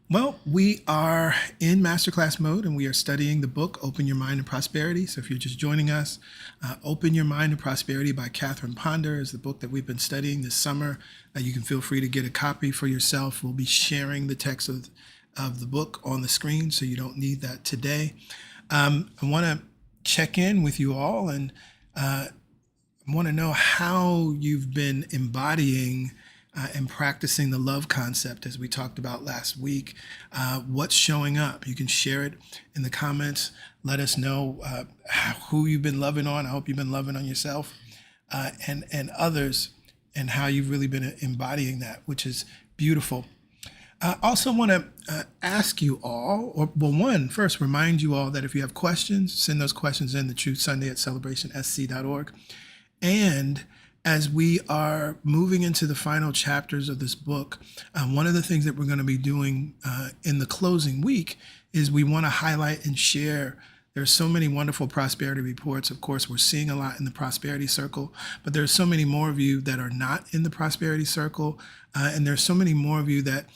Well, we are in Masterclass mode and we are studying the book, Open Your Mind to Prosperity. So if you're just joining us, Open Your Mind to Prosperity by Catherine Ponder is the book that we've been studying this summer. You can feel free to get a copy for yourself. We'll be sharing the text of the book on the screen, so you don't need that today. I want to check in with you all and I want to know how you've been embodying and practicing the love concept as we talked about last week. What's showing up? You can share it in the comments. Let us know who you've been loving on. I hope you've been loving on yourself and others, and how you've really been embodying that, which is beautiful. I also want to ask you all, first remind you all that if you have questions, send those questions in to truthsunday@celebrationsc.org. And as we are moving into the final chapters of this book, one of the things that we're going to be doing in the closing week is we want to highlight and share. There's so many wonderful prosperity reports. Of course, we're seeing a lot in the prosperity circle, but there's so many more of you that are not in the prosperity circle. And there's so many more of you that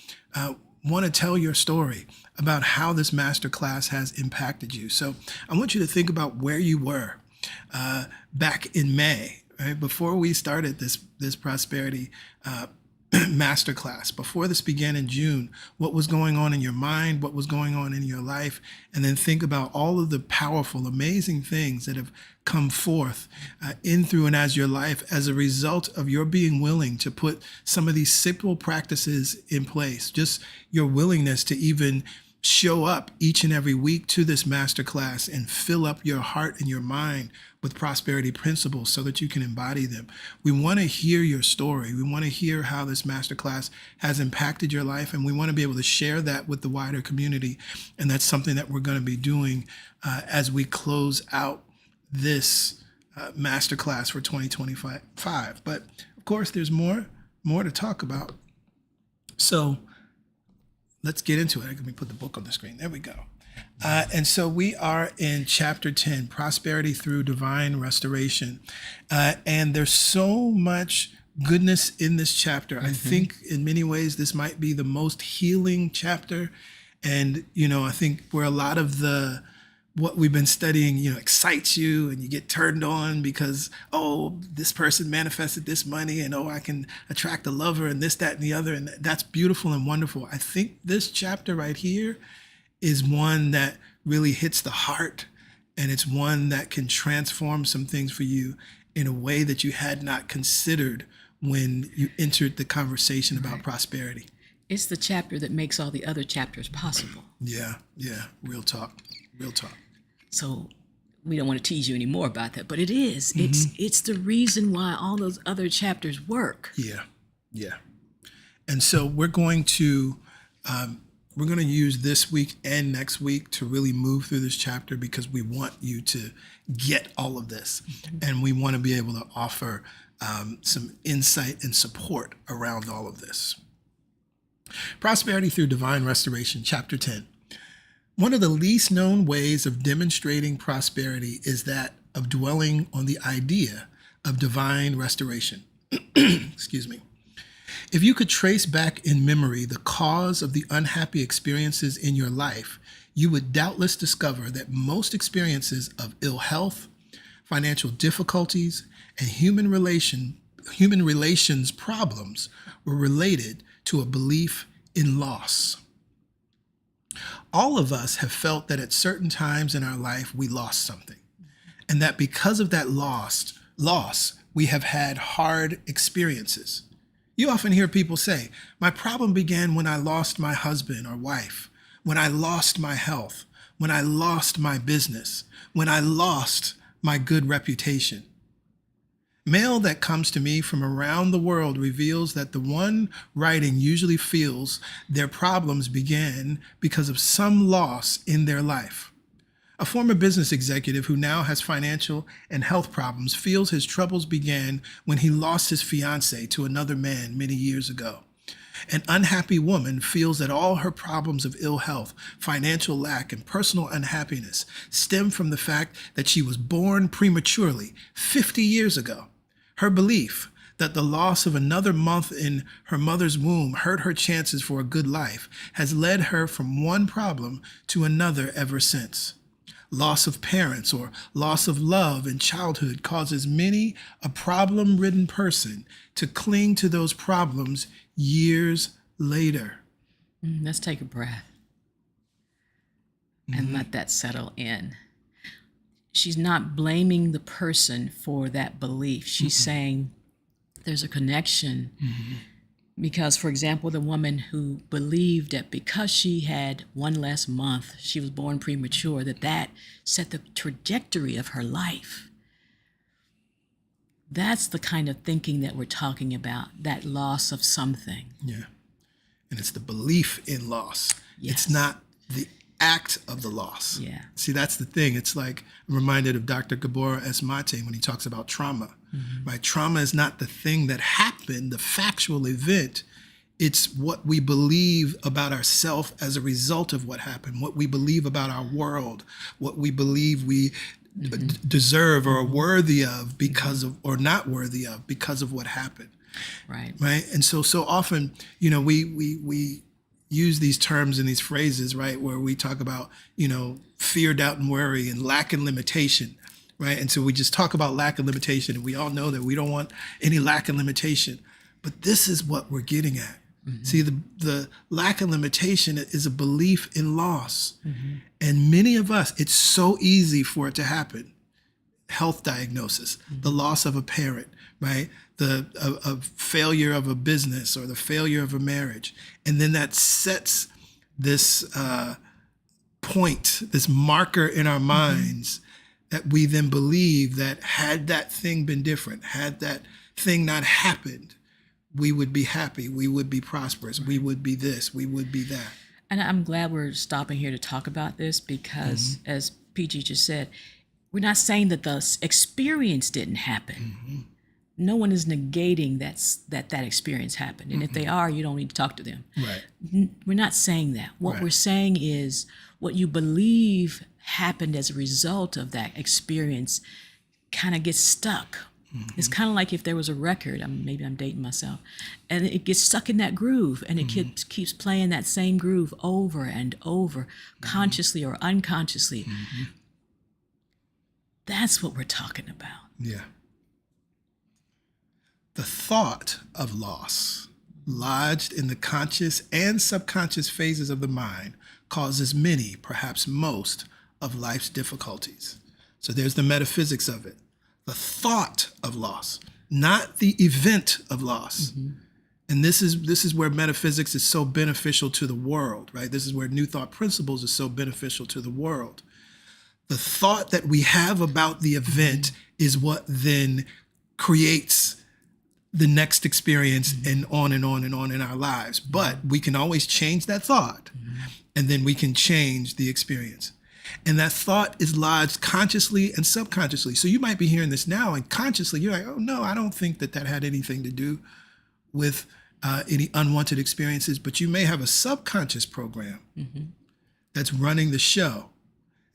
want to tell your story about how this masterclass has impacted you. So I want you to think about where you were back in May. Right? Before we started this prosperity masterclass, before this began in June, what was going on in your mind, what was going on in your life, and then think about all of the powerful, amazing things that have come forth in, through, and as your life as a result of your being willing to put some of these simple practices in place, just your willingness to even show up each and every week to this masterclass and fill up your heart and your mind with prosperity principles so that you can embody them. We want to hear your story. We want to hear how this masterclass has impacted your life, and we want to be able to share that with the wider community. And that's something that we're going to be doing as we close out this masterclass for 2025. But of course, there's more to talk about. So let's get into it. Let me put the book on the screen. There we go. And so we are in chapter 10, Prosperity Through Divine Restoration. And there's so much goodness in this chapter. Mm-hmm. I think in many ways, this might be the most healing chapter. And, I think where a lot of what we've been studying, excites you and you get turned on because, this person manifested this money and, I can attract a lover and this, that, and the other. And that's beautiful and wonderful. I think this chapter right here is one that really hits the heart, and it's one that can transform some things for you in a way that you had not considered when you entered the conversation about prosperity. It's the chapter that makes all the other chapters possible. Yeah. Real talk. So we don't want to tease you anymore about that, but it is. Mm-hmm. It's the reason why all those other chapters work. Yeah. And so we're going to use this week and next week to really move through this chapter because we want you to get all of this. Mm-hmm. And we want to be able to offer some insight and support around all of this. Prosperity Through Divine Restoration, Chapter 10. One of the least known ways of demonstrating prosperity is that of dwelling on the idea of divine restoration. Excuse me. If you could trace back in memory the cause of the unhappy experiences in your life, you would doubtless discover that most experiences of ill health, financial difficulties, and human relations problems were related to a belief in loss. All of us have felt that at certain times in our life we lost something, and that because of that loss, we have had hard experiences. You often hear people say, my problem began when I lost my husband or wife, when I lost my health, when I lost my business, when I lost my good reputation. Mail that comes to me from around the world reveals that the one writing usually feels their problems began because of some loss in their life. A former business executive who now has financial and health problems feels his troubles began when he lost his fiancée to another man many years ago. An unhappy woman feels that all her problems of ill health, financial lack, and personal unhappiness stem from the fact that she was born prematurely 50 years ago. Her belief, that the loss of another month in her mother's womb hurt her chances for a good life has led her from one problem to another ever since. Loss of parents or loss of love in childhood causes many a problem-ridden person to cling to those problems years later. Let's take a breath and let that settle in. She's not blaming the person for that belief. She's saying there's a connection. Because, for example, the woman who believed that because she had one less month, she was born premature, that set the trajectory of her life. That's the kind of thinking that we're talking about, that loss of something. Yeah. And it's the belief in loss. Yes. It's not the act of the loss. Yeah. See, that's the thing. It's like, I'm reminded of Dr. Gabor Esmate when he talks about trauma. Right? Trauma is not the thing that happened, the factual event. It's what we believe about ourselves as a result of what happened, what we believe about our world, what we believe we deserve or are worthy of because of, or not worthy of because of what happened. Right. Right. And so often, we use these terms and these phrases, right, where we talk about, fear, doubt, and worry and lack and limitation. Right. And so we just talk about lack and limitation, and we all know that we don't want any lack and limitation. But this is what we're getting at. See, the lack of limitation is a belief in loss. And many of us, it's so easy for it to happen. Health diagnosis, the loss of a parent, right? A failure of a business or the failure of a marriage. And then that sets this point, this marker in our minds that we then believe that had that thing been different, had that thing not happened, we would be happy, we would be prosperous, we would be this, we would be that. And I'm glad we're stopping here to talk about this because, as PG just said, we're not saying that the experience didn't happen. No one is negating that experience happened. And if they are, you don't need to talk to them. Right. We're not saying that. What Right. we're saying is what you believe happened as a result of that experience kind of gets stuck. It's kind of like if there was a record, maybe I'm dating myself, and it gets stuck in that groove, and it keeps playing that same groove over and over, consciously or unconsciously. That's what we're talking about. Yeah. The thought of loss, lodged in the conscious and subconscious phases of the mind, causes many, perhaps most, of life's difficulties. So there's the metaphysics of it. The thought of loss, not the event of loss. And this is where metaphysics is so beneficial to the world, right? This is where New Thought Principles is so beneficial to the world. The thought that we have about the event is what then creates the next experience and on and on and on in our lives. But we can always change that thought, and then we can change the experience. And that thought is lodged consciously and subconsciously. So you might be hearing this now, and consciously you're like, oh no, I don't think that had anything to do with any unwanted experiences. But you may have a subconscious program that's running the show.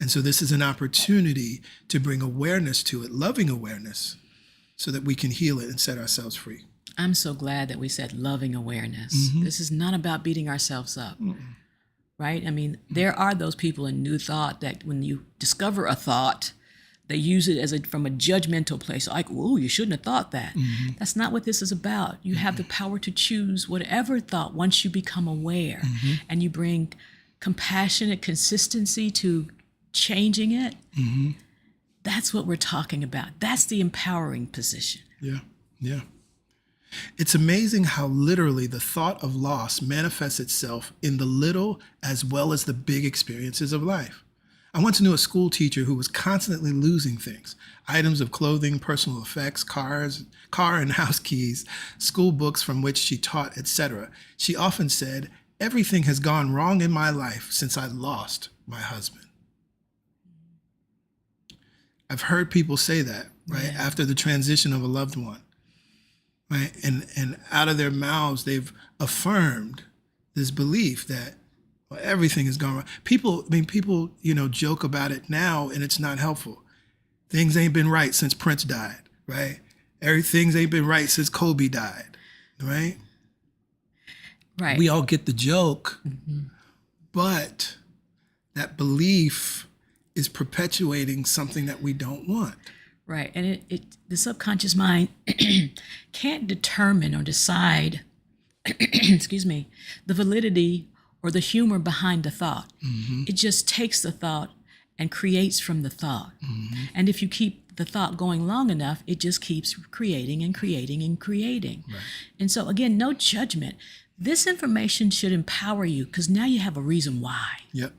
And so this is an opportunity to bring awareness to it, loving awareness, so that we can heal it and set ourselves free. I'm so glad that we said loving awareness. This is not about beating ourselves up. Right? I mean, there are those people in New Thought that when you discover a thought, they use it from a judgmental place. Like, oh, you shouldn't have thought that. That's not what this is about. You have the power to choose whatever thought once you become aware and you bring compassionate consistency to changing it. That's what we're talking about. That's the empowering position. Yeah, yeah. It's amazing how literally the thought of loss manifests itself in the little as well as the big experiences of life. I once knew a school teacher who was constantly losing things: items of clothing, personal effects, car and house keys, school books from which she taught, etc. She often said, "Everything has gone wrong in my life since I lost my husband." I've heard people say that, right, after the transition of a loved one. Right? And out of their mouths, they've affirmed this belief that everything is gone wrong. People, joke about it now, and it's not helpful. Things ain't been right since Prince died, right? Everything's ain't been right since Kobe died, right? Right. We all get the joke, but that belief is perpetuating something that we don't want. Right. And the subconscious mind can't determine or decide, excuse me, the validity or the humor behind the thought. It just takes the thought and creates from the thought. And if you keep the thought going long enough, it just keeps creating and creating and creating. Right. And so again, no judgment. This information should empower you because now you have a reason why. Yep.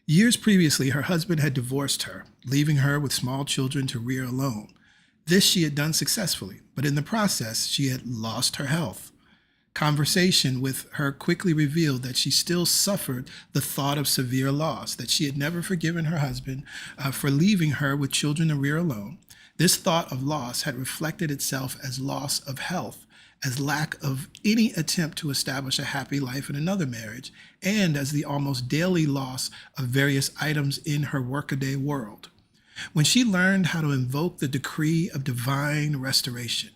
Years previously, her husband had divorced her, leaving her with small children to rear alone. This she had done successfully, but in the process, she had lost her health. Conversation with her quickly revealed that she still suffered the thought of severe loss, that she had never forgiven her husband for leaving her with children to rear alone. This thought of loss had reflected itself as loss of health, as lack of any attempt to establish a happy life in another marriage, and as the almost daily loss of various items in her workaday world. When she learned how to invoke the decree of divine restoration,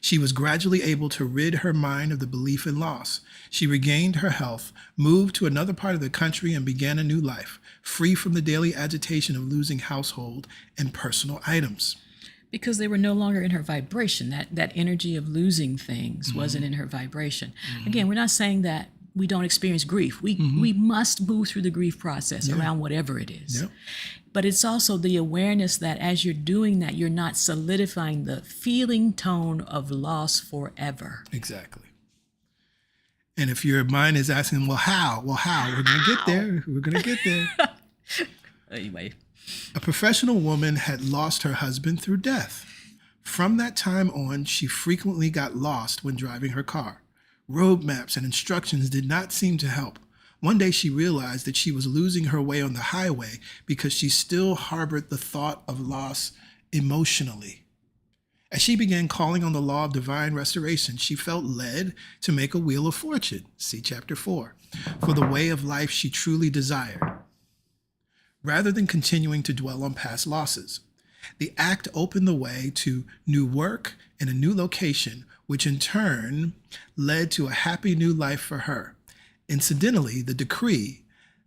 she was gradually able to rid her mind of the belief in loss. She regained her health, moved to another part of the country, and began a new life, free from the daily agitation of losing household and personal items. Because they were no longer in her vibration. That energy of losing things wasn't in her vibration. Again, we're not saying that we don't experience grief. We must move through the grief process around whatever it is. Yep. But it's also the awareness that as you're doing that, you're not solidifying the feeling tone of loss forever. Exactly. And if your mind is asking, well, how? Well, how? We're going to get there. We're going to get there. Anyway. A professional woman had lost her husband through death. From that time on, she frequently got lost when driving her car. Road maps and instructions did not seem to help. One day she realized that she was losing her way on the highway because she still harbored the thought of loss emotionally. As she began calling on the law of divine restoration, she felt led to make a wheel of fortune, see chapter 4, for the way of life she truly desired, rather than continuing to dwell on past losses. The act opened the way to new work in a new location, which in turn led to a happy new life for her. Incidentally, the decree,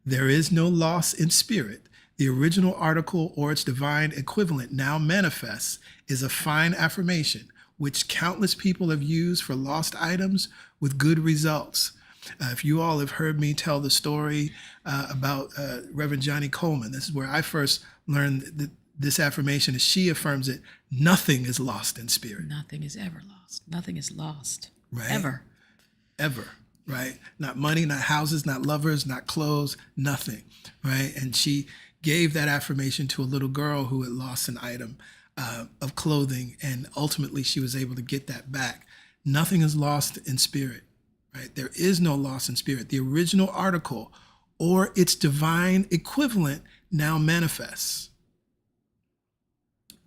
"There is no loss in spirit," the original article or its divine equivalent now manifests, is a fine affirmation, which countless people have used for lost items with good results. If you all have heard me tell the story about Reverend Johnny Coleman, this is where I first learned this affirmation, as she affirms it: nothing is lost in spirit. Nothing is ever lost. Nothing is lost. Right? Ever. Ever. Right? Not money, not houses, not lovers, not clothes, nothing. Right? And she gave that affirmation to a little girl who had lost an item of clothing, and ultimately she was able to get that back. Nothing is lost in spirit. Right? There is no loss in spirit. The original article or its divine equivalent now manifests.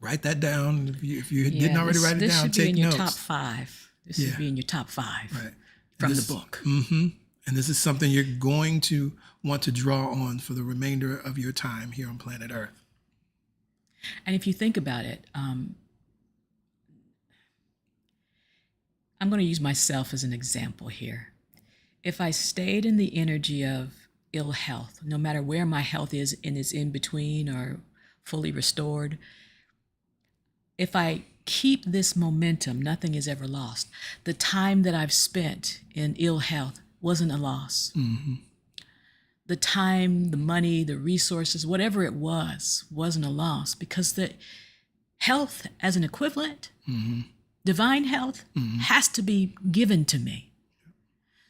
Write that down. If you didn't already write it down, take notes. This should be in your top 5. This should be in your top 5 right. from the book. And this is something you're going to want to draw on for the remainder of your time here on planet Earth. And if you think about it, I'm going to use myself as an example here. If I stayed in the energy of ill health, no matter where my health is and it's in between or fully restored, if I keep this momentum, nothing is ever lost. The time that I've spent in ill health wasn't a loss. The time, the money, the resources, whatever it was, wasn't a loss, because the health as an equivalent, divine health, has to be given to me.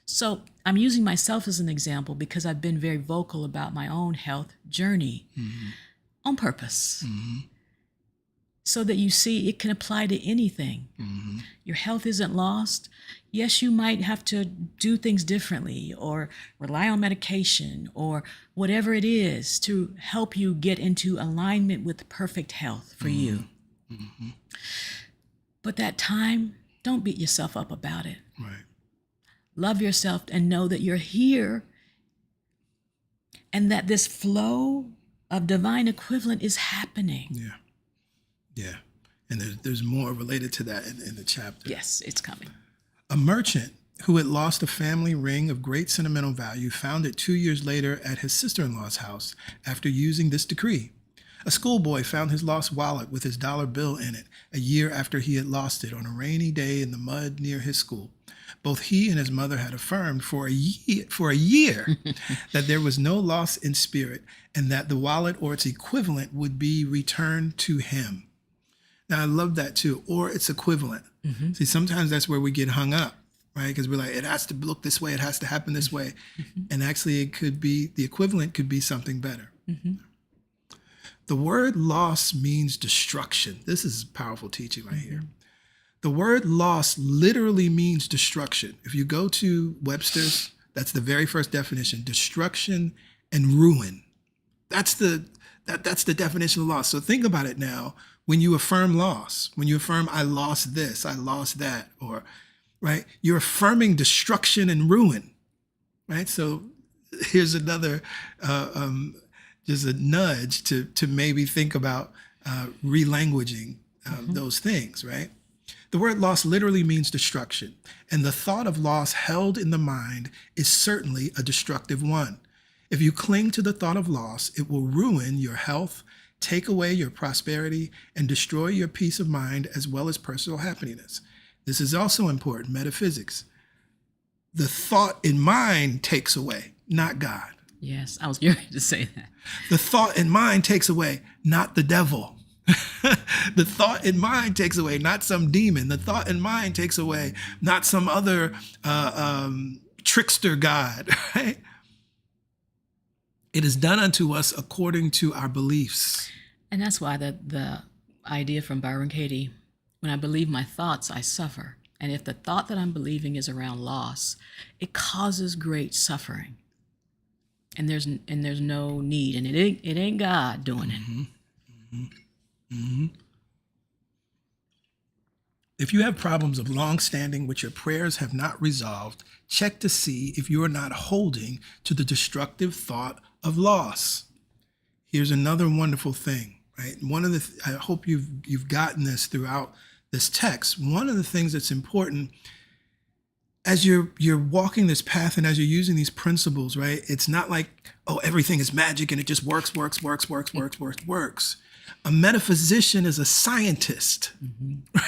So I'm using myself as an example because I've been very vocal about my own health journey on purpose. So that you see it can apply to anything. Your health isn't lost. Yes, you might have to do things differently or rely on medication or whatever it is to help you get into alignment with perfect health for you. But that time, don't beat yourself up about it. Right. Love yourself and know that you're here and that this flow of divine equivalent is happening. Yeah. And there's more related to that in the chapter. Yes, it's coming. A merchant who had lost a family ring of great sentimental value found it 2 years later at his sister-in-law's house after using this decree. A schoolboy found his lost wallet with his dollar bill in it a year after he had lost it on a rainy day in the mud near his school. Both he and his mother had affirmed for a year that there was no loss in spirit and that the wallet or its equivalent would be returned to him. Now, I love that too, or its equivalent. Mm-hmm. See, sometimes that's where we get hung up, right? Because we're like, it has to look this way, it has to happen this way. Mm-hmm. And actually, it could be, the equivalent could be something better. Mm-hmm. The word loss means destruction. This is powerful teaching right here. The word loss literally means destruction. If you go to Webster's, that's the very first definition, destruction and ruin. That's the definition of loss. So think about it now. When you affirm loss, when you affirm, I lost this, I lost that, or, right, you're affirming destruction and ruin, right? So here's another, just a nudge to maybe think about relanguaging those things, right? The word loss literally means destruction, and the thought of loss held in the mind is certainly a destructive one. If you cling to the thought of loss, it will ruin your health, take away your prosperity, and destroy your peace of mind as well as personal happiness. This is also important, metaphysics. The thought in mind takes away, not God. Yes, I was going to say that. The thought in mind takes away, not the devil. The thought in mind takes away, not some demon. The thought in mind takes away, not some other trickster God, right? It is done unto us according to our beliefs. And that's why the idea from Byron Katie, when I believe my thoughts, I suffer. And if the thought that I'm believing is around loss, it causes great suffering. And there's no need, and it ain't God doing it. Mm-hmm. Mm-hmm. Mm-hmm. If you have problems of long standing which your prayers have not resolved, check to see if you are not holding to the destructive thought of loss. Here's another wonderful thing, right? I hope you've gotten this throughout this text. One of the things that's important as you're walking this path and as you're using these principles, right? It's not like, oh, everything is magic and it just works. A metaphysician is a scientist,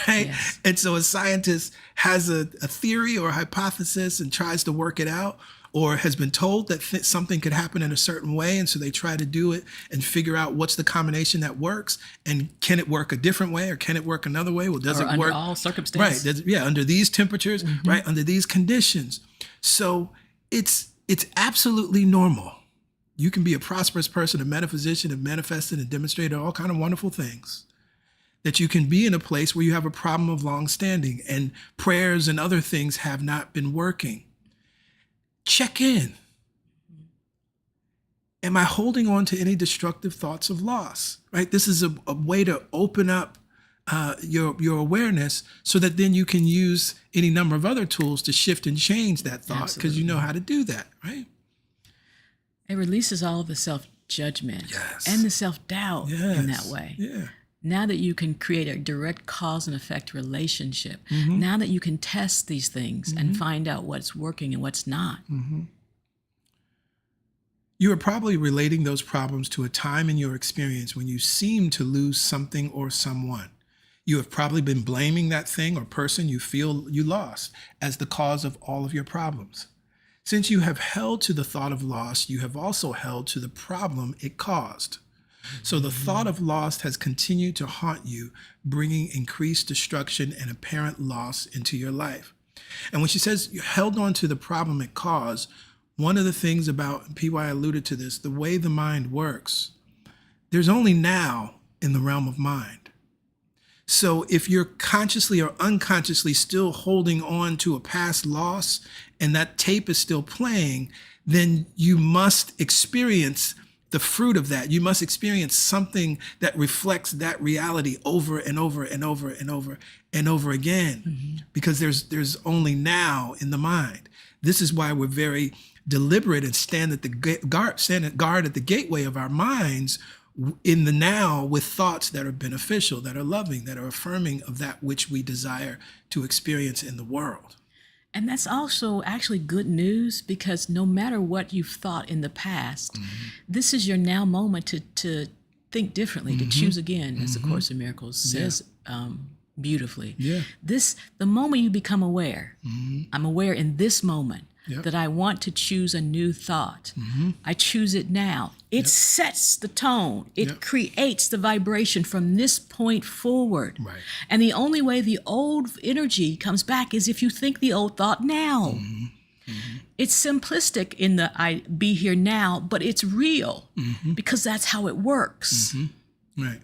right? Yes. And so a scientist has a theory or a hypothesis and tries to work it out, or has been told that something could happen in a certain way. And so they try to do it and figure out what's the combination that works. And can it work a different way or can it work another way? Well, does it work? Under all circumstances. Right. Yeah. Under these temperatures, right. Under these conditions. So it's absolutely normal. You can be a prosperous person, a metaphysician, and manifested and demonstrated all kind of wonderful things. That you can be in a place where you have a problem of long standing and prayers and other things have not been working. Check in. Am I holding on to any destructive thoughts of loss? Right? This is a way to open up your awareness so that then you can use any number of other tools to shift and change that thought because you know how to do that, right? It releases all of the self-judgment and the self-doubt in that way. Yeah. Now that you can create a direct cause and effect relationship, now that you can test these things and find out what's working and what's not. You are probably relating those problems to a time in your experience when you seem to lose something or someone. You have probably been blaming that thing or person you feel you lost as the cause of all of your problems. Since you have held to the thought of loss, you have also held to the problem it caused. So the thought of loss has continued to haunt you, bringing increased destruction and apparent loss into your life. And when she says you held on to the problem it caused, one of the things about, PY alluded to this, the way the mind works, there's only now in the realm of mind. So if you're consciously or unconsciously still holding on to a past loss and that tape is still playing, then you must experience the fruit of that. You must experience something that reflects that reality over and over and over and over and over again, because there's only now in the mind. This is why we're very deliberate and stand at guard at the gateway of our minds in the now with thoughts that are beneficial, that are loving, that are affirming of that which we desire to experience in the world. And that's also actually good news, because no matter what you've thought in the past, this is your now moment to think differently, to choose again, as the Course in Miracles says beautifully. Yeah. The moment you become aware, I'm aware in this moment that I want to choose a new thought. I choose it now. It sets the tone. It creates the vibration from this point forward. Right. And the only way the old energy comes back is if you think the old thought now. It's simplistic in the I be here now, but it's real because that's how it works. Right.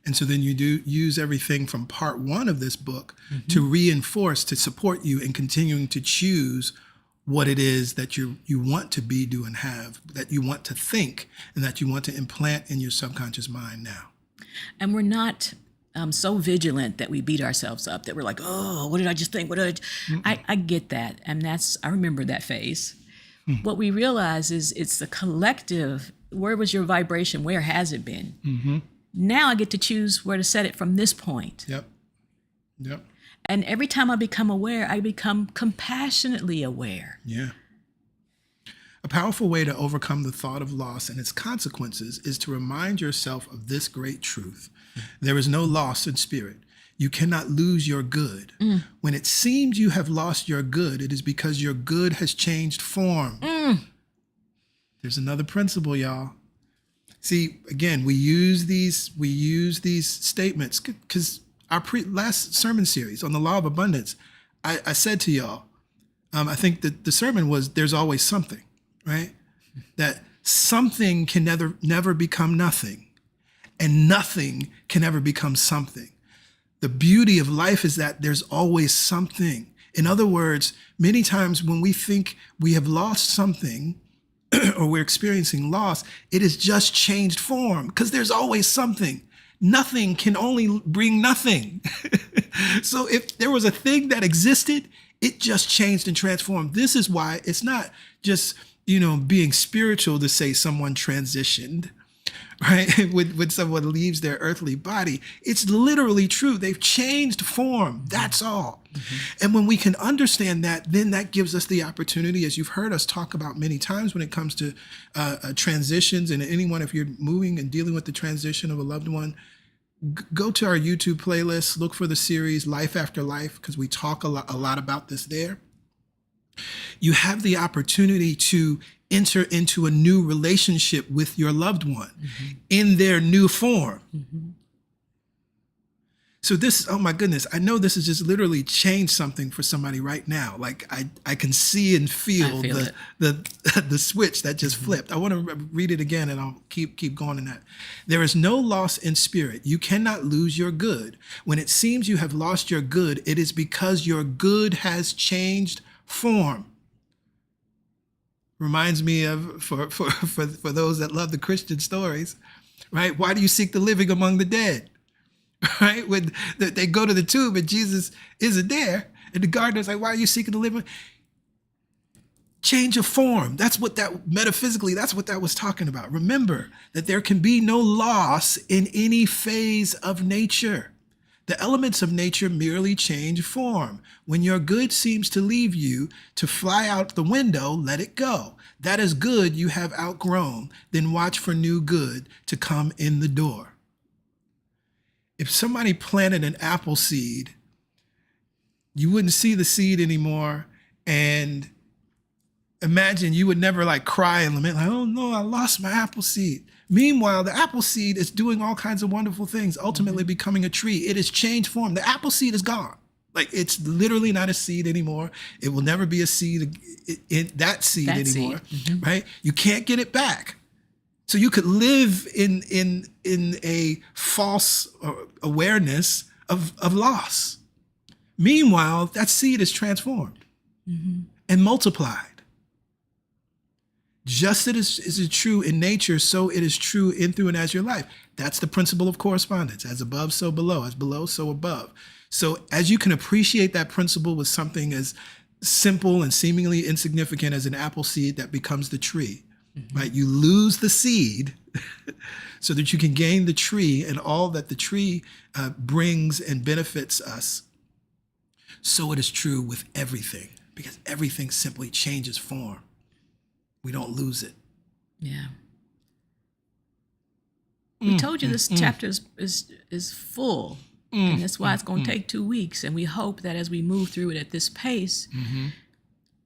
And so then you do use everything from part 1 of this book to reinforce, to support you in continuing to choose what it is that you want to be, do, and have, that you want to think, and that you want to implant in your subconscious mind now. And we're not so vigilant that we beat ourselves up, that we're like, oh, what did I just think? What did I get that. And I remember that phase. What we realize is it's the collective. Where was your vibration? Where has it been? Now I get to choose where to set it from this point. Yep. And every time I become aware, I become compassionately aware. Yeah. A powerful way to overcome the thought of loss and its consequences is to remind yourself of this great truth. There is no loss in spirit. You cannot lose your good. When it seems you have lost your good, it is because your good has changed form. There's another principle, y'all. See, again, we use these statements because our last sermon series on the law of abundance, I said to y'all, I think that the sermon was, there's always something, right? That something can never become nothing, and nothing can ever become something. The beauty of life is that there's always something. In other words, many times when we think we have lost something or we're experiencing loss, it has just changed form, because there's always something. Nothing can only bring nothing. So if there was a thing that existed, it just changed and transformed. This is why it's not just, being spiritual to say someone transitioned, right? When someone leaves their earthly body, it's literally true. They've changed form. That's all. And when we can understand that, then that gives us the opportunity, as you've heard us talk about many times when it comes to transitions, and anyone, if you're moving and dealing with the transition of a loved one, go to our YouTube playlist, look for the series Life After Life, because we talk a lot about this there. You have the opportunity to enter into a new relationship with your loved one in their new form. So this, oh my goodness, I know this has just literally changed something for somebody right now. Like I can see and feel the switch that just flipped. I want to read it again, and I'll keep going in that. There is no loss in spirit. You cannot lose your good. When it seems you have lost your good, it is because your good has changed form. Reminds me of, for those that love the Christian stories, right? Why do you seek the living among the dead? Right? When they go to the tomb and Jesus isn't there, and the gardener's like, why are you seeking the living? Change of form. That's what that, metaphysically, that's what that was talking about. Remember that there can be no loss in any phase of nature. The elements of nature merely change form. When your good seems to leave you to fly out the window, let it go. That is good you have outgrown. Then watch for new good to come in the door. If somebody planted an apple seed, you wouldn't see the seed anymore. And imagine you would never cry and lament, oh no, I lost my apple seed. Meanwhile, the apple seed is doing all kinds of wonderful things, ultimately becoming a tree. It has changed form. The apple seed is gone. It's literally not a seed anymore. It will never be a seed, that seed anymore, right? You can't get it back. So you could live in a false awareness of loss. Meanwhile, that seed is transformed and multiplied. Just as it is true in nature, so it is true in, through, and as your life. That's the principle of correspondence. As above, so below. As below, so above. So as you can appreciate that principle with something as simple and seemingly insignificant as an apple seed that becomes the tree, right? You lose the seed, so that you can gain the tree and all that the tree brings and benefits us. So it is true with everything, because everything simply changes form. We don't lose it. Yeah. We told you this chapter is full, and that's why it's going to take 2 weeks. And we hope that as we move through it at this pace,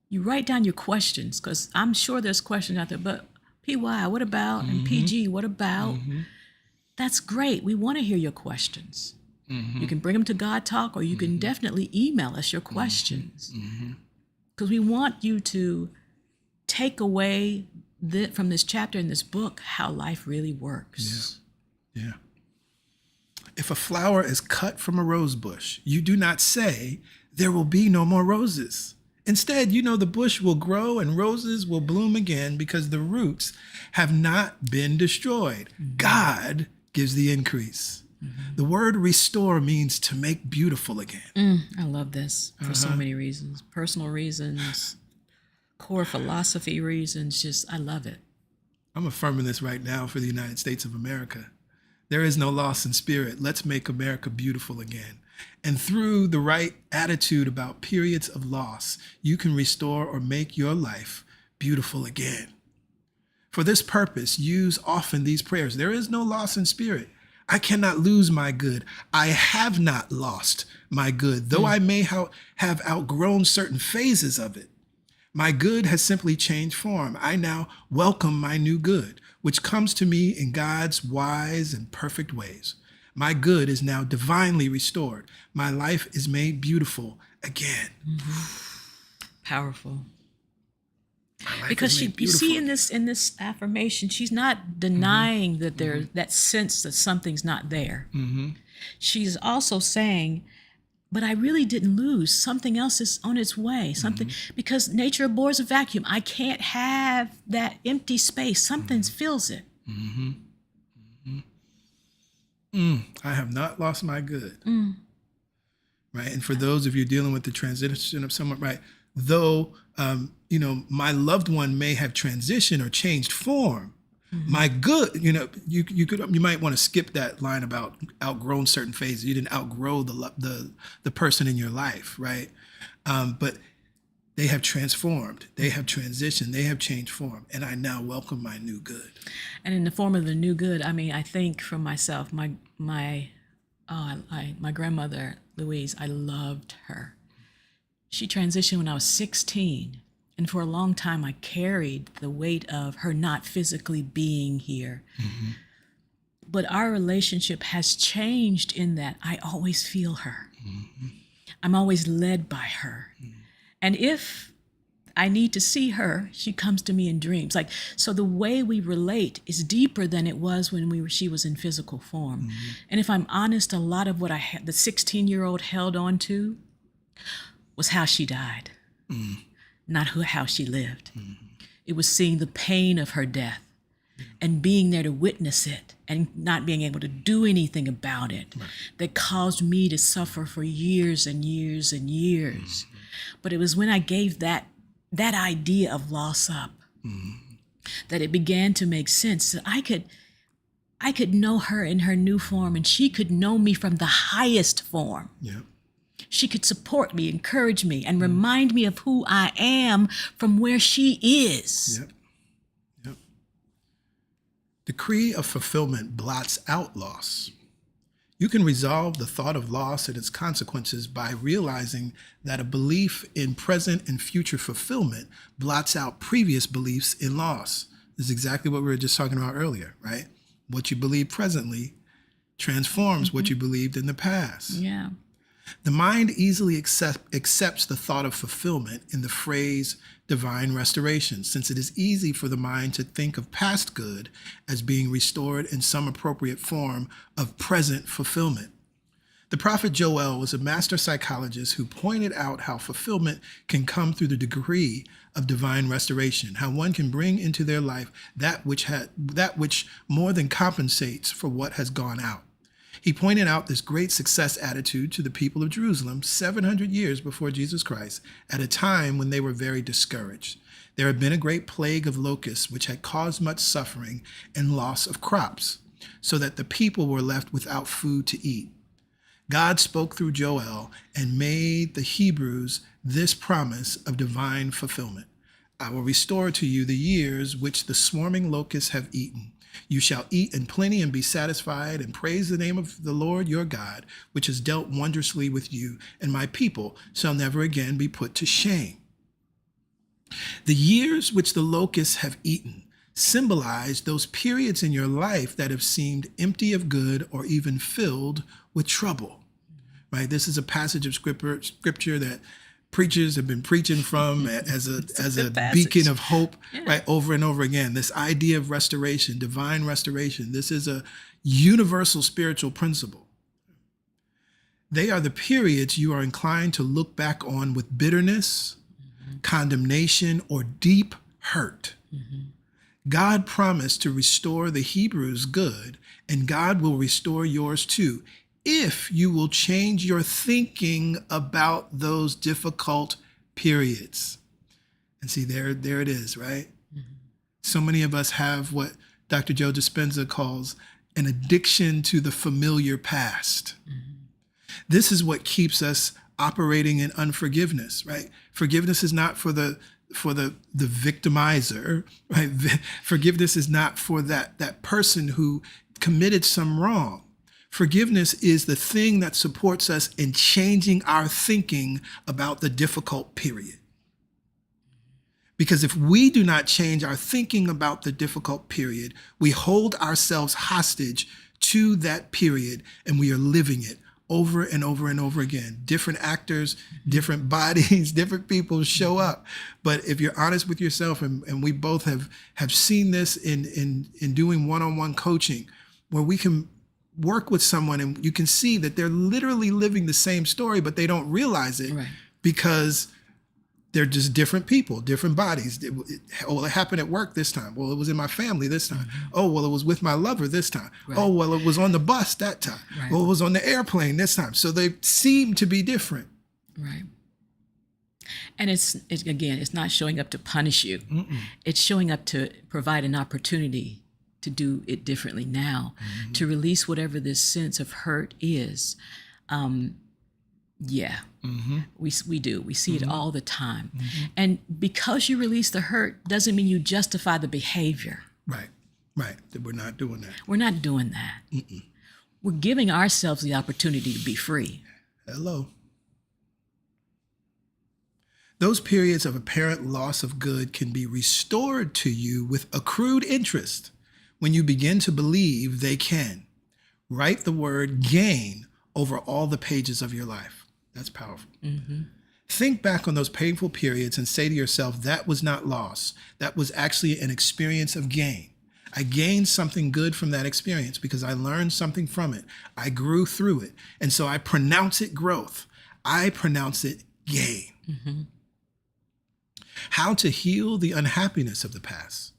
you write down your questions, because I'm sure there's questions out there, but PY, what about? And PG, what about? That's great. We want to hear your questions. You can bring them to God Talk, or you can definitely email us your questions, because we want you to take away from this chapter in this book how life really works. Yeah. If a flower is cut from a rose bush, you do not say, there will be no more roses. Instead, you know the bush will grow and roses will bloom again because the roots have not been destroyed. God gives the increase. The word restore means to make beautiful again. I love this for so many reasons. Personal reasons, core philosophy reasons. Just, I love it. I'm affirming this right now for the United States of America. There is no loss in spirit. Let's make America beautiful again. And through the right attitude about periods of loss, you can restore or make your life beautiful again. For this purpose, use often these prayers. There is no loss in spirit. I cannot lose my good. I have not lost my good, though I may have outgrown certain phases of it. My good has simply changed form. I now welcome my new good, which comes to me in God's wise and perfect ways. My good is now divinely restored. My life is made beautiful again. Powerful. Because you see in this affirmation, she's not denying that there's that sense that something's not there. She's also saying, but I really didn't lose. Something else is on its way. Something, because nature abhors a vacuum. I can't have that empty space. Something fills it. I have not lost my good. Right. And for those of you dealing with the transition of someone, right, though, my loved one may have transitioned or changed form, my good, you might want to skip that line about outgrown certain phases. You didn't outgrow the person in your life, right? But they have transformed, they have transitioned, they have changed form, and I now welcome my new good. And in the form of the new good, I mean, I think for myself, my grandmother Louise, I loved her. She transitioned when I was 16. And for a long time, I carried the weight of her not physically being here. But our relationship has changed in that I always feel her. I'm always led by her. And if I need to see her, she comes to me in dreams. So the way we relate is deeper than it was when she was in physical form. And if I'm honest, a lot of what the 16-year-old held on to was how she died. Not how she lived. It was seeing the pain of her death and being there to witness it and not being able to do anything about it that caused me to suffer for years and years and years. But it was when I gave that idea of loss up that it began to make sense, that I could know her in her new form and she could know me from the highest form. She could support me, encourage me, and remind me of who I am from where she is. Decree of fulfillment blots out loss. You can resolve the thought of loss and its consequences by realizing that a belief in present and future fulfillment blots out previous beliefs in loss. This is exactly what we were just talking about earlier, right? What you believe presently transforms what you believed in the past. The mind easily accepts the thought of fulfillment in the phrase divine restoration, since it is easy for the mind to think of past good as being restored in some appropriate form of present fulfillment. The prophet Joel was a master psychologist who pointed out how fulfillment can come through the degree of divine restoration, how one can bring into their life that which more than compensates for what has gone out. He pointed out this great success attitude to the people of Jerusalem 700 years before Jesus Christ, at a time when they were very discouraged. there had been a great plague of locusts, which had caused much suffering and loss of crops, so that the people were left without food to eat. God spoke through Joel and made the Hebrews this promise of divine fulfillment. I will restore to you the years which the swarming locusts have eaten. You shall eat in plenty and be satisfied, and praise the name of the Lord your God, which has dealt wondrously with you, and my people shall never again be put to shame. The years which the locusts have eaten symbolize those periods in your life that have seemed empty of good or even filled with trouble. Right? This is a passage of scripture that preachers have been preaching from as a beacon of hope, right? Over and over again. This idea of restoration, divine restoration. This is a universal spiritual principle. They are the periods you are inclined to look back on with bitterness, condemnation, or deep hurt. God promised to restore the Hebrews good, and God will restore yours too, if you will change your thinking about those difficult periods. And see, there it is, right? So many of us have what Dr. Joe Dispenza calls an addiction to the familiar past. This is what keeps us operating in unforgiveness, right? Forgiveness is not for the victimizer, right? Forgiveness is not for that person who committed some wrong. Forgiveness is the thing that supports us in changing our thinking about the difficult period. Because if we do not change our thinking about the difficult period, we hold ourselves hostage to that period, and we are living it over and over and over again. Different actors, different bodies, different people show up. But if you're honest with yourself, and we both have seen this in doing one-on-one coaching, where we can work with someone and you can see that they're literally living the same story, but they don't realize it, right? Because they're just different people, different bodies. It happened at work this time. Well, it was in my family this time. Oh, well, it was with my lover this time. Right. Oh, well, it was on the bus that time. Right. Well, it was on the airplane this time. So they seem to be different. Right. And it's not showing up to punish you. It's showing up to provide an opportunity to do it differently now, to release whatever this sense of hurt is. We do. We see it all the time. And because you release the hurt doesn't mean you justify the behavior. Right. We're not doing that. We're not doing that. We're giving ourselves the opportunity to be free. Hello. Those periods of apparent loss of good can be restored to you with accrued interest when you begin to believe they can. Write the word gain over all the pages of your life. That's powerful. Think back on those painful periods and say to yourself, that was not loss. That was actually an experience of gain. I gained something good from that experience because I learned something from it. I grew through it. And so I pronounce it growth. I pronounce it gain. How to heal the unhappiness of the past.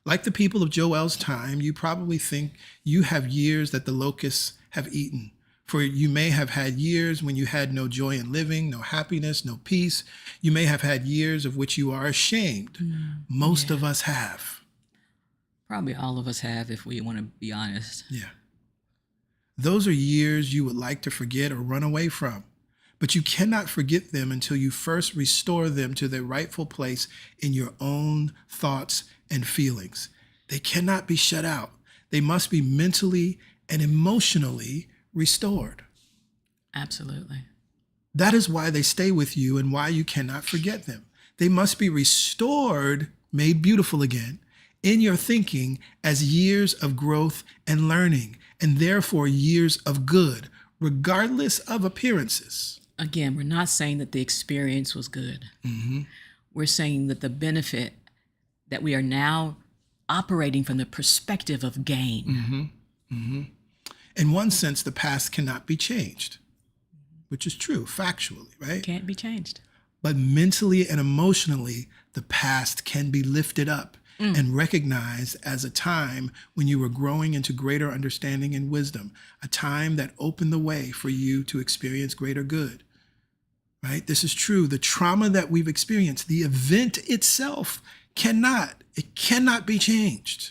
Like the people of Joel's time, you probably think you have years that the locusts have eaten. For you may have had years when you had no joy in living, no happiness, no peace. You may have had years of which you are ashamed. Most of us have. Probably all of us have, if we want to be honest. Yeah. Those are years you would like to forget or run away from. But you cannot forget them until you first restore them to their rightful place in your own thoughts and feelings. They cannot be shut out. They must be mentally and emotionally restored. Absolutely. That is why they stay with you and why you cannot forget them. They must be restored, made beautiful again, in your thinking as years of growth and learning, and therefore years of good, regardless of appearances. Again, we're not saying that the experience was good. We're saying that the benefit that we are now operating from the perspective of gain. In one sense, the past cannot be changed, which is true, factually, right? Can't be changed. But mentally and emotionally, the past can be lifted up and recognized as a time when you were growing into greater understanding and wisdom, a time that opened the way for you to experience greater good. right? This is true. The trauma that we've experienced, the event itself cannot be changed.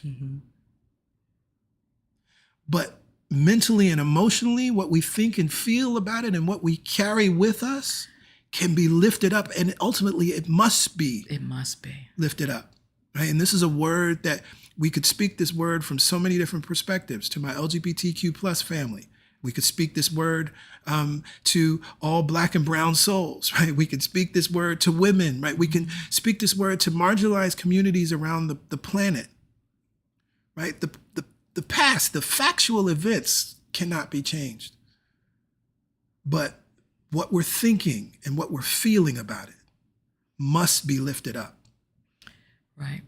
But mentally and emotionally, what we think and feel about it and what we carry with us can be lifted up. And ultimately, it must be. It must be. Lifted up, right? And this is a word that we could speak this word from so many different perspectives. To my LGBTQ plus family, we could speak this word to all Black and brown souls, right? We could speak this word to women, right? We can speak this word to marginalized communities around the planet, right? The past, the factual events cannot be changed. But what we're thinking and what we're feeling about it must be lifted up. Right.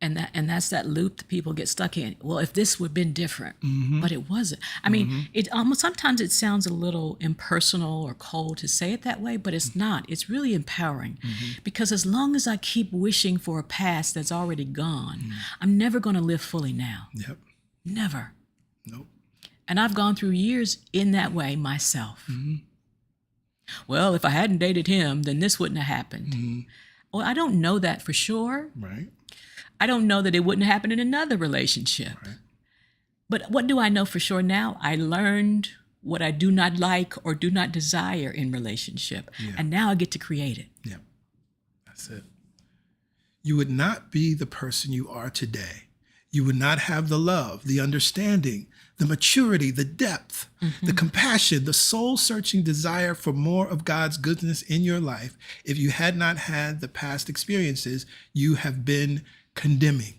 And that's that loop that people get stuck in. Well, if this would have been different, but it wasn't. I mean, it almost sometimes it sounds a little impersonal or cold to say it that way, but it's not. It's really empowering because as long as I keep wishing for a past that's already gone, I'm never going to live fully now. Yep. Never. Nope. And I've gone through years in that way myself. Well, if I hadn't dated him, then this wouldn't have happened. Well, I don't know that for sure. Right. I don't know that it wouldn't happen in another relationship. Right. But what do I know for sure now? I learned what I do not like or do not desire in relationship. Yeah. And now I get to create it. Yep. That's it. You would not be the person you are today. You would not have the love, the understanding, the maturity, the depth, the compassion, the soul-searching desire for more of God's goodness in your life if you had not had the past experiences you have been condemning.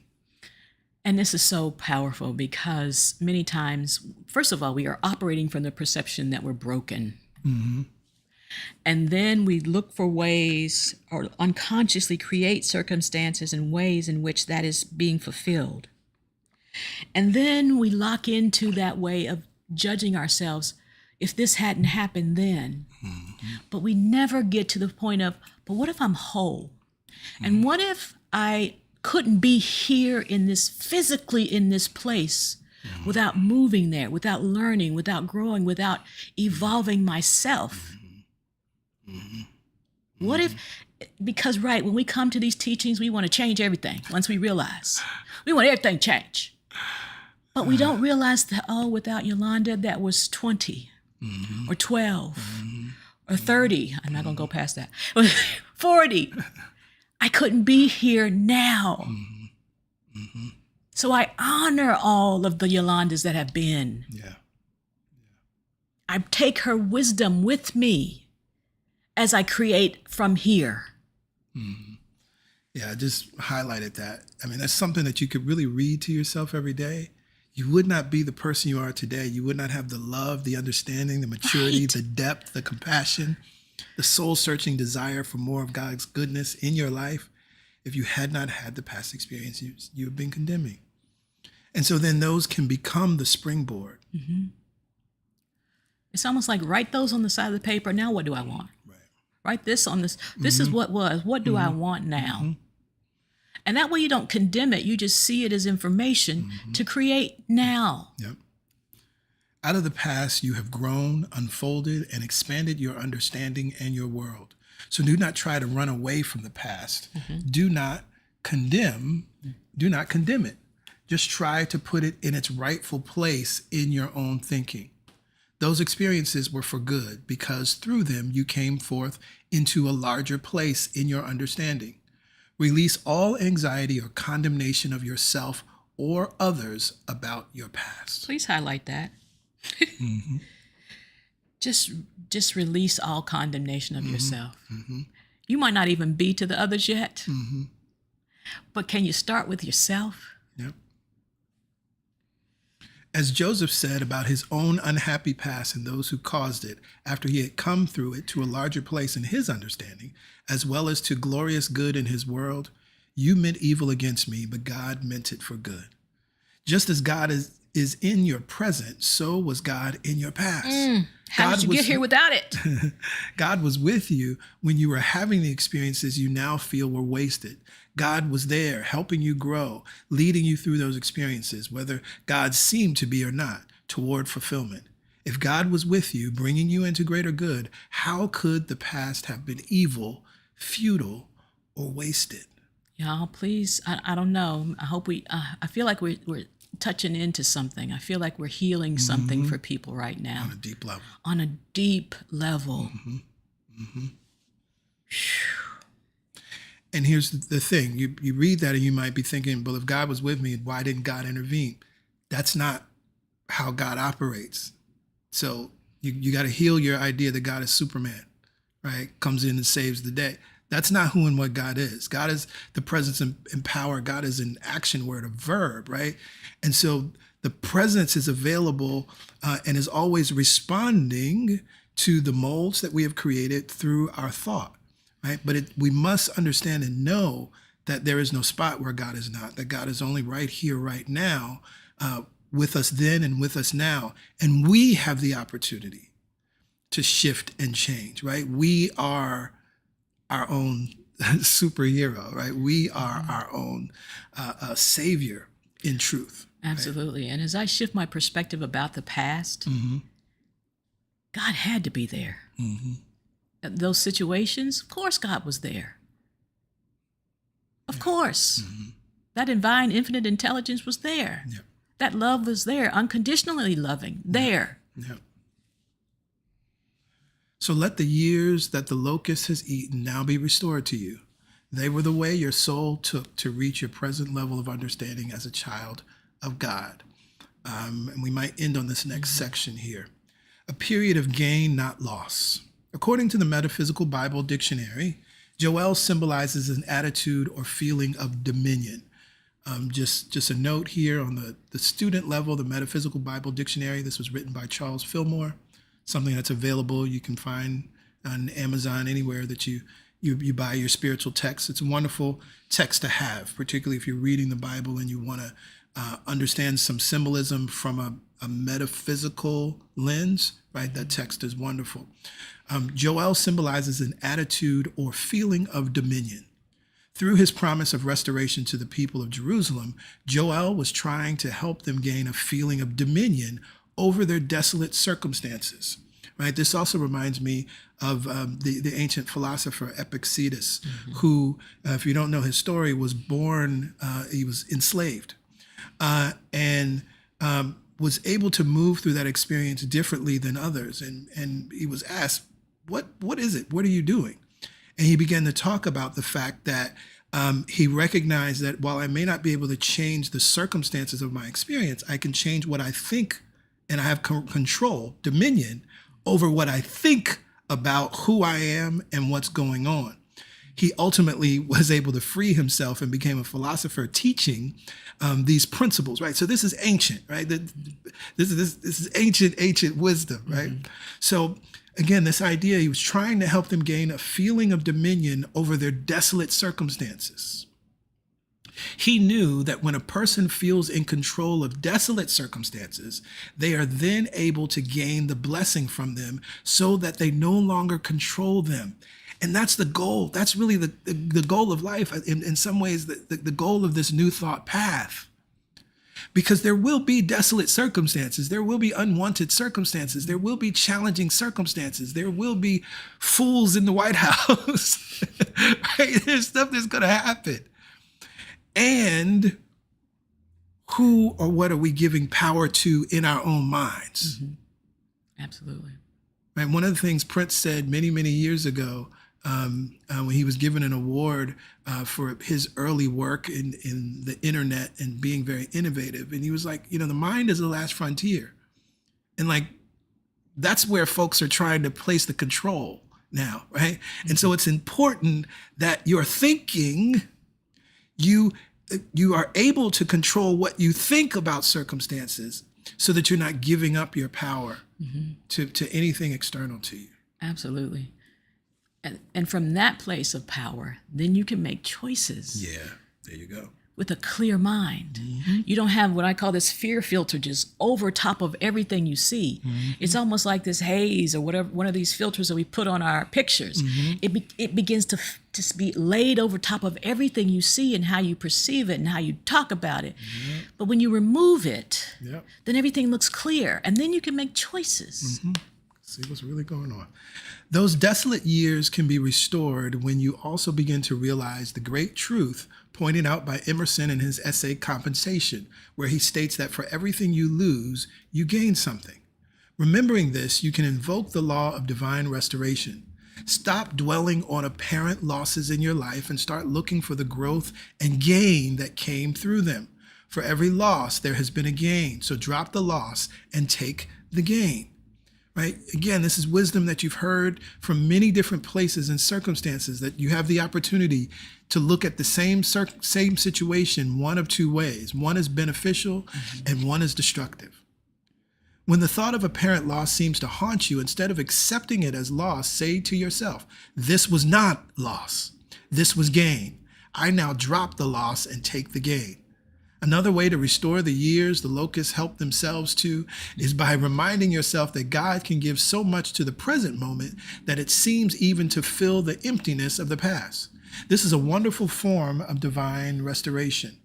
And this is so powerful because many times, first of all, we are operating from the perception that we're broken. And then we look for ways or unconsciously create circumstances and ways in which that is being fulfilled. And then we lock into that way of judging ourselves. If this hadn't happened then, but we never get to the point of, but what if I'm whole? And what if I couldn't be here in this, physically in this place without moving there, without learning, without growing, without evolving myself? What if, because right, when we come to these teachings, we want to change everything once we realize. We want everything changed. But we don't realize that, oh, without Yolanda, that was 20 or 12 or 30. I'm not going to go past that. 40. I couldn't be here now. So I honor all of the Yolandas that have been. Yeah. I take her wisdom with me as I create from here. Yeah, I just highlighted that. I mean, that's something that you could really read to yourself every day. You would not be the person you are today. You would not have the love, the understanding, the maturity, the depth, the compassion, the soul-searching desire for more of God's goodness in your life if you had not had the past experiences you have been condemning. And so then those can become the springboard. It's almost like write those on the side of the paper. Now what do I want? Right. Write this on this. This is what was. What do I want now? And that way you don't condemn it. You just see it as information to create now. Yep. Out of the past, you have grown, unfolded, and expanded your understanding and your world. So do not try to run away from the past. Do not condemn. Do not condemn it. Just try to put it in its rightful place in your own thinking. Those experiences were for good because through them you came forth into a larger place in your understanding. Release all anxiety or condemnation of yourself or others about your past. Please highlight that. Just release all condemnation of yourself. You might not even be to the others yet, but can you start with yourself? Yep. As Joseph said about his own unhappy past and those who caused it, after he had come through it to a larger place in his understanding, as well as to glorious good in his world, you meant evil against me, but God meant it for good. Just as God is in your present, so was God in your past. How did you get here without it? God was with you when you were having the experiences you now feel were wasted. God was there helping you grow, leading you through those experiences, whether God seemed to be or not, toward fulfillment. If God was with you, bringing you into greater good, how could the past have been evil, futile, or wasted? Y'all, please, I don't know. I hope I feel like we're touching into something. I feel like we're healing something for people right now. On a deep level. On a deep level. And here's the thing. You read that and you might be thinking, well, if God was with me, why didn't God intervene? That's not how God operates. So you got to heal your idea that God is Superman, right? Comes in and saves the day. That's not who and what God is. God is the presence and power. God is an action word, a verb, right? And so the presence is available and is always responding to the molds that we have created through our thought, right? But we must understand and know that there is no spot where God is not, that God is only right here, right now, with us then and with us now. And we have the opportunity to shift and change, right? We are our own superhero, right? We are our own savior in truth. Absolutely. Right? And as I shift my perspective about the past, God had to be there. Those situations, of course God was there. Of course. That divine infinite intelligence was there. Yep. That love was there, unconditionally loving, there. Yep. So let the years that the locust has eaten now be restored to you. They were the way your soul took to reach your present level of understanding as a child of God. And we might end on this next section here. A period of gain, not loss. According to the Metaphysical Bible Dictionary, Joel symbolizes an attitude or feeling of dominion. Just a note here on the student level, the Metaphysical Bible Dictionary. This was written by Charles Fillmore. Something that's available. You can find on Amazon, anywhere that you buy your spiritual text. It's a wonderful text to have, particularly if you're reading the Bible and you want to understand some symbolism from a metaphysical lens, right? That text is wonderful. Joel symbolizes an attitude or feeling of dominion. Through his promise of restoration to the people of Jerusalem, Joel was trying to help them gain a feeling of dominion over their desolate circumstances, right? This also reminds me of the ancient philosopher Epictetus, who, if you don't know his story, was born, he was enslaved, and was able to move through that experience differently than others. And he was asked, what is it? What are you doing? And he began to talk about the fact that he recognized that while I may not be able to change the circumstances of my experience, I can change what I think, and I have control, dominion over what I think about who I am and what's going on. He ultimately was able to free himself and became a philosopher teaching these principles, right? So this is ancient, right? This is ancient wisdom, right? So again, this idea, he was trying to help them gain a feeling of dominion over their desolate circumstances. He knew that when a person feels in control of desolate circumstances, they are then able to gain the blessing from them so that they no longer control them. And that's the goal. That's really the goal of life. In some ways, the goal of this new thought path. Because there will be desolate circumstances. There will be unwanted circumstances. There will be challenging circumstances. There will be fools in the White House. Right? There's stuff that's going to happen. And who or what are we giving power to in our own minds? Absolutely. Right. One of the things Prince said many, many years ago, when he was given an award for his early work in the internet and being very innovative. And he was like, the mind is the last frontier. And like, that's where folks are trying to place the control now, right? And so it's important that your thinking, you are able to control what you think about circumstances so that you're not giving up your power to anything external to you. Absolutely. And from that place of power, then you can make choices. Yeah, there you go. with a clear mind. You don't have what I call this fear filter just over top of everything you see. It's almost like this haze or whatever, one of these filters that we put on our pictures. It begins to just be laid over top of everything you see and how you perceive it and how you talk about it. But when you remove it, then everything looks clear, and then you can make choices. See what's really going on. Those desolate years can be restored when you also begin to realize the great truth pointed out by Emerson in his essay Compensation, where he states that for everything you lose, you gain something. Remembering this, you can invoke the law of divine restoration. Stop dwelling on apparent losses in your life and start looking for the growth and gain that came through them. For every loss, there has been a gain. So drop the loss and take the gain. Right? Again, this is wisdom that you've heard from many different places and circumstances, that you have the opportunity to look at the same situation one of two ways. One is beneficial and one is destructive. When the thought of apparent loss seems to haunt you, instead of accepting it as loss, say to yourself, this was not loss. This was gain. I now drop the loss and take the gain. Another way to restore the years the locusts help themselves to is by reminding yourself that God can give so much to the present moment that it seems even to fill the emptiness of the past. This is a wonderful form of divine restoration.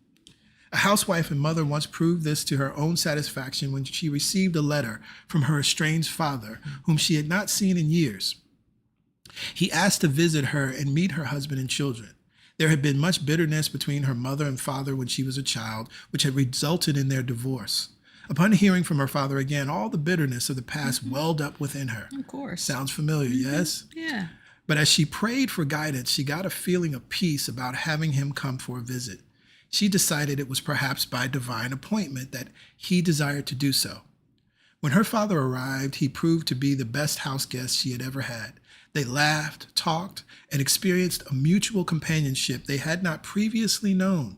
A housewife and mother once proved this to her own satisfaction when she received a letter from her estranged father, whom she had not seen in years. He asked to visit her and meet her husband and children. There had been much bitterness between her mother and father when she was a child, which had resulted in their divorce. Upon hearing from her father again, all the bitterness of the past welled up within her. Of course. Sounds familiar, yes? Yeah. But as she prayed for guidance, she got a feeling of peace about having him come for a visit. She decided it was perhaps by divine appointment that he desired to do so. When her father arrived, he proved to be the best house guest she had ever had. They laughed, talked, and experienced a mutual companionship they had not previously known.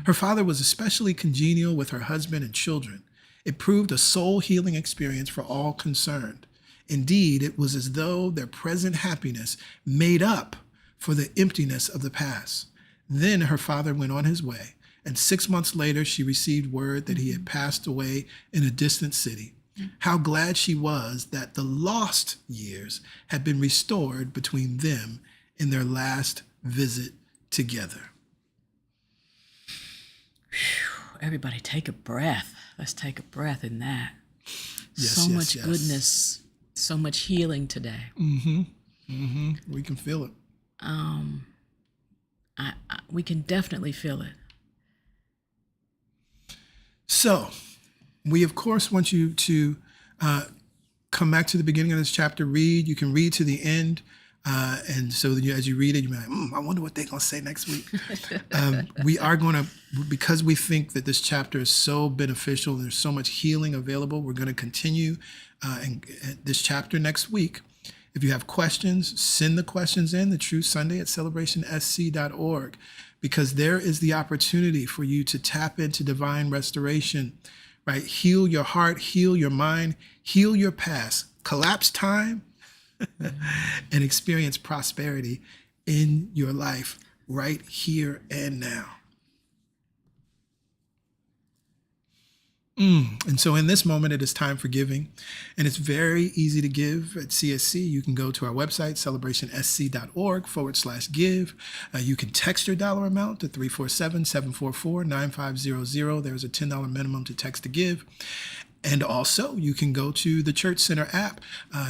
Her father was especially congenial with her husband and children. It proved a soul-healing experience for all concerned. Indeed, it was as though their present happiness made up for the emptiness of the past. Then her father went on his way, and 6 months later she received word that he had passed away in a distant city. How glad she was that the lost years had been restored between them in their last visit together. Whew, everybody take a breath. Let's take a breath in that. Yes, so yes, much yes. goodness, so much healing today. We can feel it. We can definitely feel it. So, we of course want you to come back to the beginning of this chapter, read. You can read to the end. And so that as you read it, you're like, I wonder what they're going to say next week. We are going to, because we think that this chapter is so beneficial, and there's so much healing available, we're going to continue in this chapter next week. If you have questions, send the questions in, the Truth Sunday at celebrationsc.org, because there is the opportunity for you to tap into divine restoration, right? Heal your heart, heal your mind, heal your past, collapse time, and experience prosperity in your life right here and now. And so in this moment, it is time for giving, and it's very easy to give at CSC. You can go to our website, celebrationsc.org/give. You can text your dollar amount to 347-744-9500. There's a $10 minimum to text to give. And also, you can go to the Church Center app.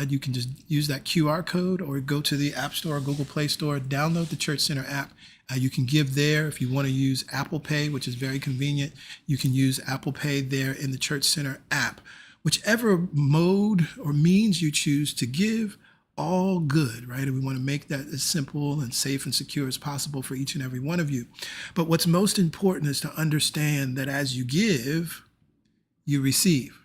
You can just use that QR code, or go to the App Store or Google Play Store, download the Church Center app. You can give there. If you want to use Apple Pay, which is very convenient, you can use Apple Pay there in the Church Center app. Whichever mode or means you choose to give, all good, right? And we want to make that as simple and safe and secure as possible for each and every one of you. But what's most important is to understand that as you give, you receive.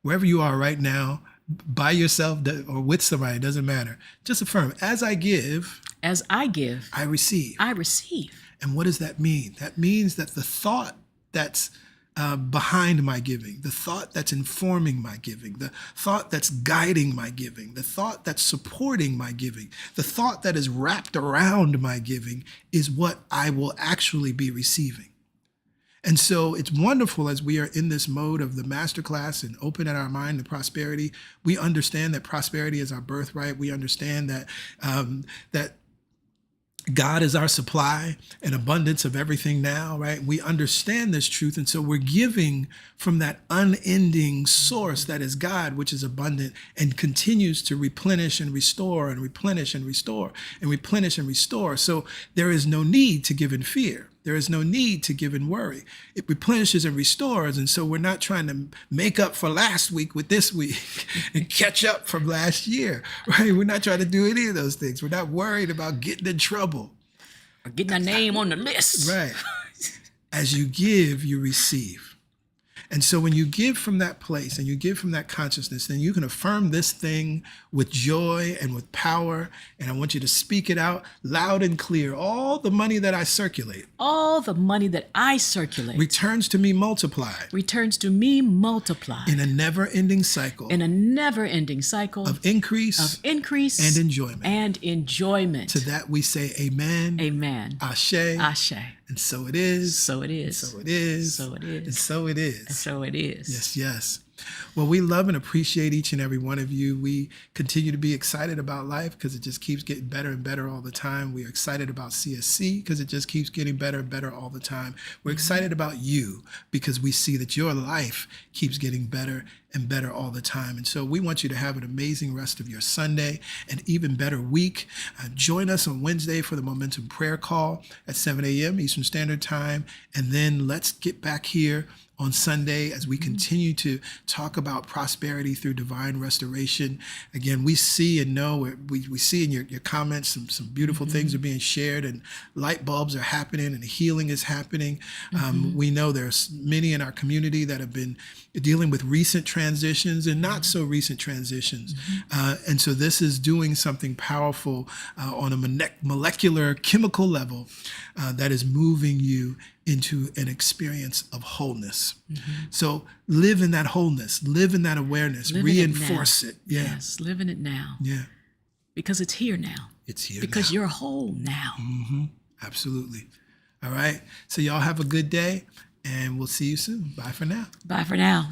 Wherever you are right now, by yourself or with somebody, it doesn't matter. Just affirm, as I give, I receive. I receive. And what does that mean? That means that the thought that's behind my giving, the thought that's informing my giving, the thought that's guiding my giving, the thought that's supporting my giving, the thought that is wrapped around my giving is what I will actually be receiving. And so it's wonderful as we are in this mode of the masterclass and open at our mind to prosperity. We understand that prosperity is our birthright. We understand that that God is our supply and abundance of everything now, right? We understand this truth. And so we're giving from that unending source that is God, which is abundant and continues to replenish and restore and replenish and restore and replenish and restore. So there is no need to give in fear. There is no need to give in worry. It replenishes and restores. And so we're not trying to make up for last week with this week and catch up from last year, right? We're not trying to do any of those things. We're not worried about getting in trouble. Or getting our name on the list. Right. As you give, you receive. And so when you give from that place and you give from that consciousness, then you can affirm this thing with joy and with power. And I want you to speak it out loud and clear. All the money that I circulate. All the money that I circulate. Returns to me multiplied. Returns to me multiplied. In a never-ending cycle. In a never-ending cycle. Of increase. Of increase. And enjoyment. And enjoyment. To that we say amen. Amen. Ashe. Ashe. And so it is. So it is. So it is. So it is. And so it is. And so it is. Yes, yes. Well, we love and appreciate each and every one of you. We continue to be excited about life because it just keeps getting better and better all the time. We are excited about CSC because it just keeps getting better and better all the time. We're excited about you because we see that your life keeps getting better and better all the time. And so we want you to have an amazing rest of your Sunday and even better week. Join us on Wednesday for the Momentum Prayer Call at 7 a.m. Eastern Standard Time. And then let's get back here on Sunday as we continue to talk about prosperity through divine restoration. Again, we see and know, we see in your comments some beautiful things are being shared and light bulbs are happening and healing is happening. We know there's many in our community that have been dealing with recent transitions and not so recent transitions. And so this is doing something powerful on a molecular chemical level that is moving you into an experience of wholeness. So live in that wholeness, live in that awareness, reinforce it. Yeah. Yes, live in it now. Yeah. Because it's here now. It's here because now. You're whole now. Absolutely. All right. So y'all have a good day and we'll see you soon. Bye for now. Bye for now.